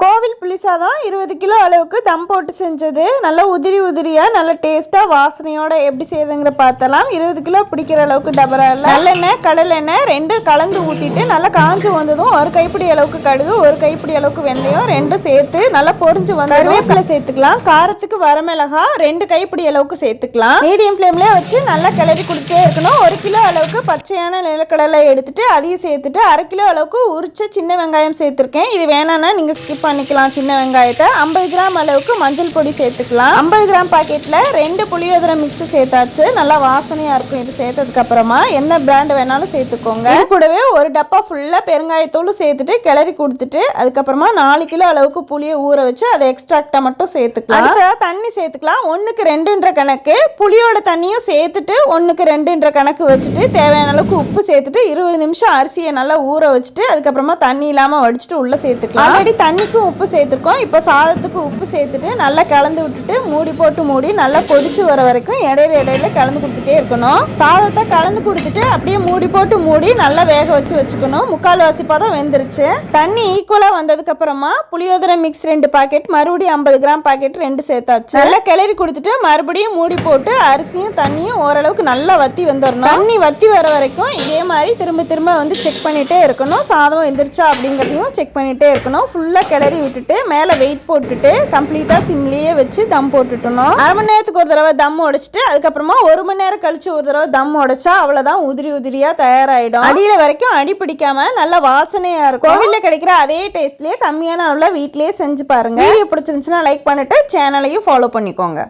கோவில் புளி சாதம் 20 கிலோ அளவுக்கு தம் போட்டு செஞ்சது. நல்லா உதிரி உதிரியாக நல்ல டேஸ்ட்டாக வாசனையோட எப்படி செய்யுதுங்கிற பார்த்தலாம். 20 கிலோ பிடிக்கிற அளவுக்கு டபரால் நல்லெண்ணெய் கடலெண்ணெய் 2 கலந்து ஊற்றிட்டு நல்லா காஞ்சு வந்ததும் ஒரு கைப்பிடி அளவுக்கு கடுகு, ஒரு கைப்பிடி அளவுக்கு வெந்தயம் 2 சேர்த்து நல்லா பொரிஞ்சு வந்து கருவேப்பிலை சேர்த்துக்கலாம். காரத்துக்கு வரமிளகா 2 கைப்பிடி அளவுக்கு சேர்த்துக்கலாம். மீடியம் ஃப்ளேம்லேயே வச்சு நல்லா கிளறி கொடுத்துட்டே இருக்கணும். 1 கிலோ அளவுக்கு பச்சையான நிலக்கடலை எடுத்துட்டு அதையும் சேர்த்துட்டு 1/2 கிலோ அளவுக்கு உரிச்ச சின்ன வெங்காயம் சேர்த்துருக்கேன். இது வேணான்னா நீங்கள் ஸ்கிப் பண்ணிக்கலாம். சின்ன வெங்காயத்தை 50 கிராம் அளவுக்கு மஞ்சள் பொடி சேர்த்துக்கலாம். 50 கிராம் பாக்கெட்டில் 2 புளியோதரை மிக்ஸ் சேர்த்தாச்சு. நல்லா வாசனையாக இருக்கும். இது சேர்த்ததுக்கு அப்புறமா என்ன பிராண்ட் வேணாலும் சேர்த்துக்கோங்க. இது கூடவே ஒரு டப்பா ஃபுல்லாக பெருங்காயத்தூள் சேர்த்துட்டு கிளறி கொடுத்துட்டு அதுக்கப்புறமா 4 கிலோ அளவுக்கு புளியை ஊற வச்சு அதை எக்ஸ்ட்ராக்டாக மட்டும் சேர்த்துக்கலாம். அடுத்ததாக தண்ணி சேர்த்துக்கலாம். 1க்கு 2ன்ற கணக்கு. புளியோட தண்ணியும் சேர்த்துட்டு 1க்கு 2ன்ற கணக்கு வச்சுட்டு தேவையான அளவுக்கு உப்பு சேர்த்துட்டு 20 நிமிஷம் அரிசியை நல்லா ஊற வச்சுட்டு அதுக்கப்புறமா தண்ணி இல்லாமல் வடிச்சிட்டு உள்ளே சேர்த்துக்கலாம். ஆல்ரெடி தண்ணிக்கு உப்பு சேர்த்துருக்கோம். இப்போ சாதத்துக்கு உப்பு சேர்த்துட்டு நல்லா கலந்து விட்டுட்டு மூடி போட்டு மூடி நல்லா கொதிச்சு வர வரைக்கும் இடையில கலந்து கொடுத்துட்டே இருக்கணும். சாதத்தை கலந்து கொடுத்துட்டு அப்படியே மூடி போட்டு மூடி நல்லா வேக வச்சுக்கணும். 3/4 பதம் வெந்துருச்சு. தண்ணி ஈக்குவலா வந்ததுக்கு அப்புறமா புளியோதரை மிக்ஸ் 2 பாக்கெட் மறுபடியும் 50 கிராம் பாக்கெட் 2 சேர்த்தாச்சு. நல்லா கிளறி கொடுத்துட்டு மறுபடியும் மூடி போட்டு அரிசியும் தண்ணியும் ஓரளவுக்கு நல்லா வத்தி வந்துடணும். தண்ணி வத்தி வர வரைக்கும் இதே மாதிரி திரும்ப வந்து செக் பண்ணிட்டே இருக்கணும். சாதம் வெந்துருச்சா அப்படிங்கிறதையும் செக் பண்ணிட்டே இருக்கணும். ஃபுல்லா கிளறி விட்டுட்டு மேலே வெயிட் போட்டுட்டு கம்ப்ளீட்டாக சிம்லேயே வச்சு தம் போட்டுட்டணும். 1/2 மணி நேரத்துக்கு ஒரு தடவை தம் உடைச்சிட்டு அதுக்கப்புறமா 1 மணி நேரம் கழிச்சு ஒரு தடவை தம் உடைச்சா அவ்வளோதான் உதிரியாக தயாராகிடும். அடியில் வரைக்கும் அடி பிடிக்காம நல்ல வாசனையாக இருக்கும். கோவிலில் கிடைக்கிற அதே டேஸ்ட்லேயே கம்மியான அளவில் வீட்டிலேயே செஞ்சு பாருங்க. வீடியோ பிடிச்சிருந்துச்சுன்னா லைக் பண்ணிட்டு சேனலையும் ஃபாலோ பண்ணிக்கோங்க.